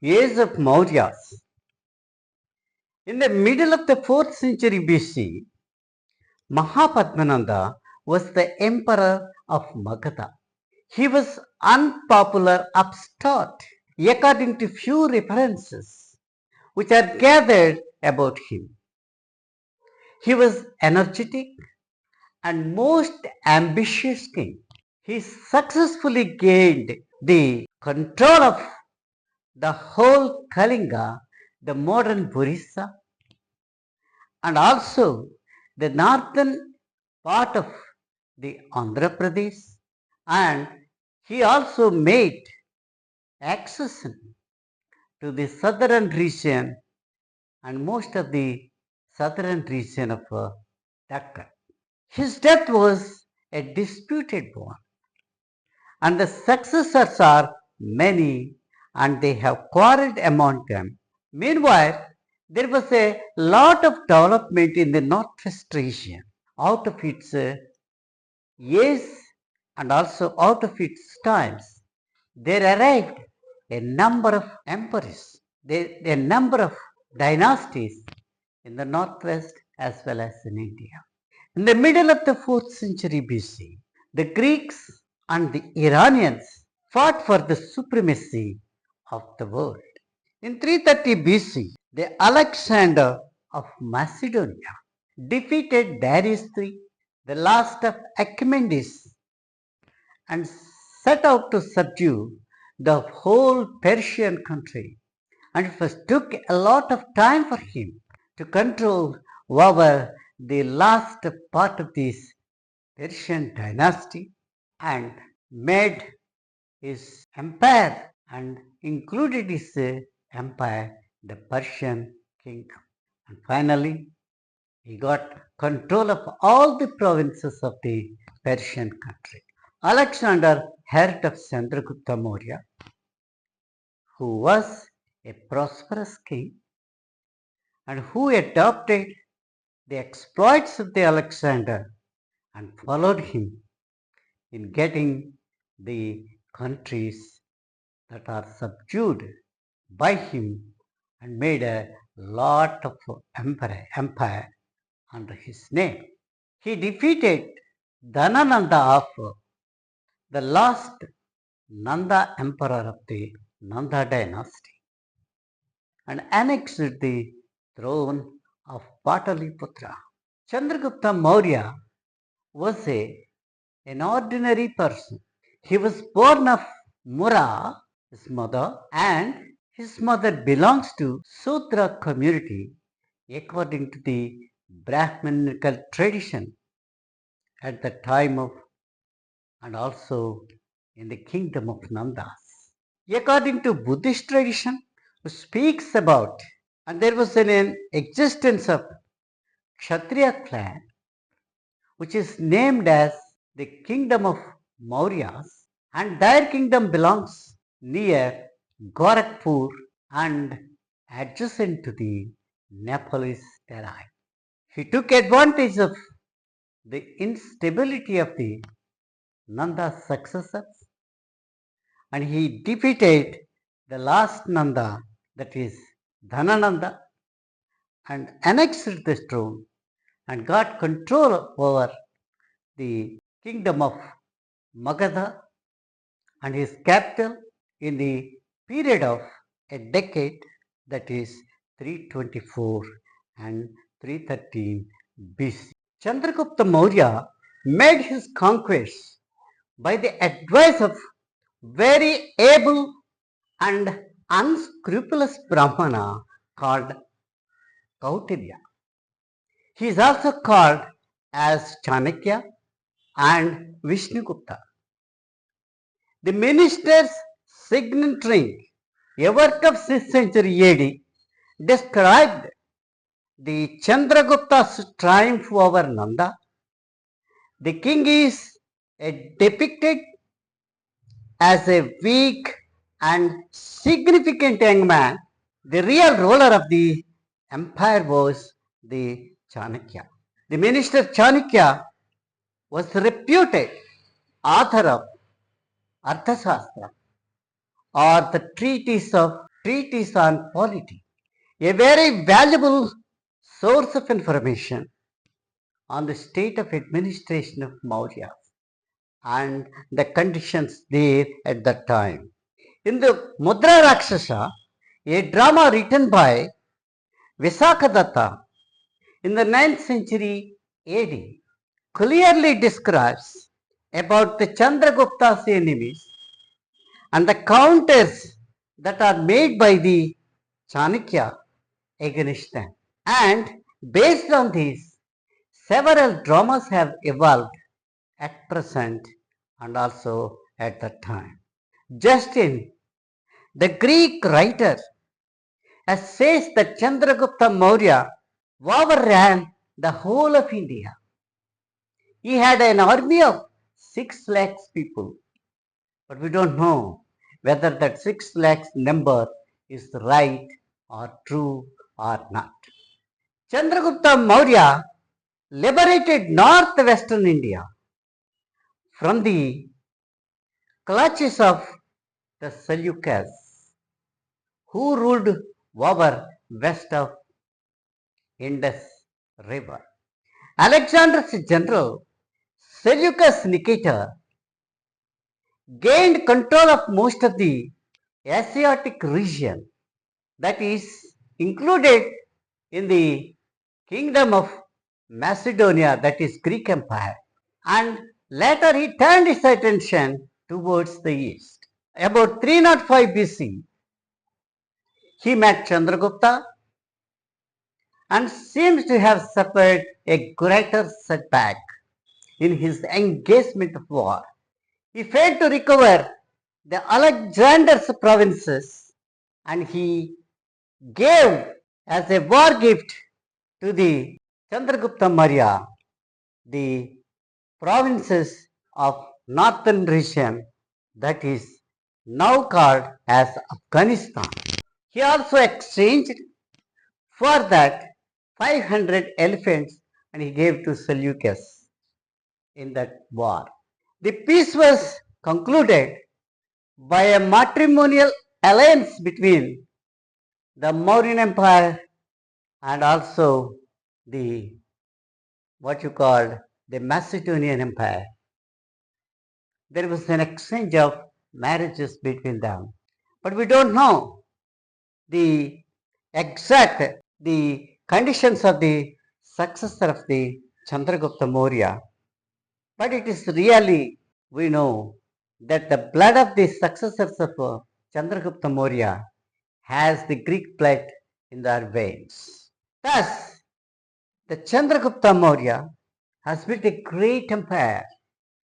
Age of Mauryas. In the middle of the 4th century BC, Mahapadmananda was the emperor of Magadha. He was unpopular upstart, according to few references which are gathered about him. He was energetic and most ambitious king. He successfully gained the control of the whole Kalinga, the modern Orissa, and also the northern part of the Andhrapradesh, and he also made accession to the southern region and most of the southern region of Deccan. His death was a disputed one, and the successors are many, and they have quarreled among them. Meanwhile, there was a lot of development in the northwest region. Out of its years and also out of its times, there arrived a number of emperors, a number of dynasties in the northwest as well as in India. In the middle of the 4th century BC, the Greeks and the Iranians fought for the supremacy of the world. In 330 BC, the Alexander of Macedonia defeated Darius III, the last of Achemendis, and set out to subdue the whole Persian country. And it took a lot of time for him to control over the last part of this Persian dynasty and made his empire and included his empire the Persian kingdom. And finally, he got control of all the provinces of the Persian country. Alexander heard of Chandra Gupta Maurya, who was a prosperous king and who adopted the exploits of the Alexander and followed him in getting the countries that are subdued by him and made a lot of empire under his name. He defeated Danananda of the last Nanda emperor of the Nanda dynasty and annexed the throne of Pataliputra. Chandragupta Maurya was an ordinary person. He was born of Mura, his mother, and his mother belongs to Sudra community according to the Brahminical tradition at the time of and also in the kingdom of Nandas. According to Buddhist tradition, which speaks about, and there was an existence of Kshatriya clan, which is named as the kingdom of Mauryas, and their kingdom belongs near Gorakhpur and adjacent to the Nepali Terai. He took advantage of the instability of the Nanda successors and he defeated the last Nanda, that is Danananda, and annexed the throne and got control over the kingdom of Magadha and his capital in the period of a decade, that is 324 and 313 BC. Chandragupta Maurya made his conquests by the advice of very able and unscrupulous Brahmana called Kautilya. He is also called as Chanakya and Vishnugupta. The minister's signature, a work of 6th century AD, described the Chandragupta's triumph over Nanda. The king is depicted as a weak and significant young man. The real ruler of the empire was the Chanakya. The minister Chanakya was reputed author of Arthashastra or the treatise of treatise on polity, a very valuable source of information on the state of administration of Maurya and the conditions there at that time. In the Mudra Rakshasa, a drama written by Visakadatta in the 9th century AD, clearly describes about the Chandragupta's enemies and the counters that are made by the Chanakya against them. And based on this, several dramas have evolved at present and also at that time. Justin, the Greek writer, says that Chandragupta Maurya overran the whole of India. He had an army of 6 lakhs people, but we don't know whether that 6 lakhs number is right or true or not. Chandragupta Maurya liberated northwestern India from the clutches of the Seleucids, who ruled over west of Indus River. Alexander's general Seleucus Nicator gained control of most of the Asiatic region, that is included in the kingdom of Macedonia, that is Greek Empire, and later he turned his attention towards the east. About 305 BC, he met Chandragupta and seems to have suffered a greater setback in his engagement of war. He failed to recover the Alexander's provinces, and he gave as a war gift to the Chandragupta Maurya the provinces of northern region, that is now called as Afghanistan. He also exchanged for that 500 elephants, and he gave to Seleucus in that war. The peace was concluded by a matrimonial alliance between the Mauryan Empire and also the the Macedonian Empire. There was an exchange of marriages between them, but we don't know the exact the conditions of the successor of the Chandragupta Maurya, but it is really, we know that the blood of the successors of Chandragupta Maurya has the Greek blood in their veins. Thus, the Chandragupta Maurya has built a great empire,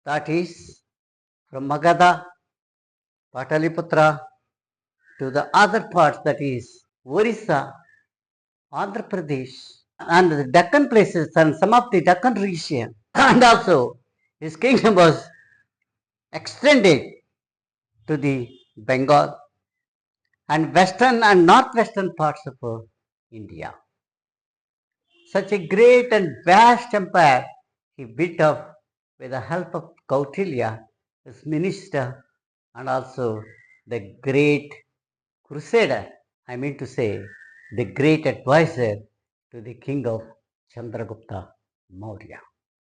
that is from Magadha, Pataliputra to the other parts, that is Orissa, Andhrapradesh, and the Deccan places and some of the Deccan region. And also his kingdom was extended to the Bengal and western and northwestern parts of India. Such a great and vast empire he built up with the help of Kautilya, his minister, and also the great crusader, I mean to say, the great advisor to the king of Chandragupta Maurya.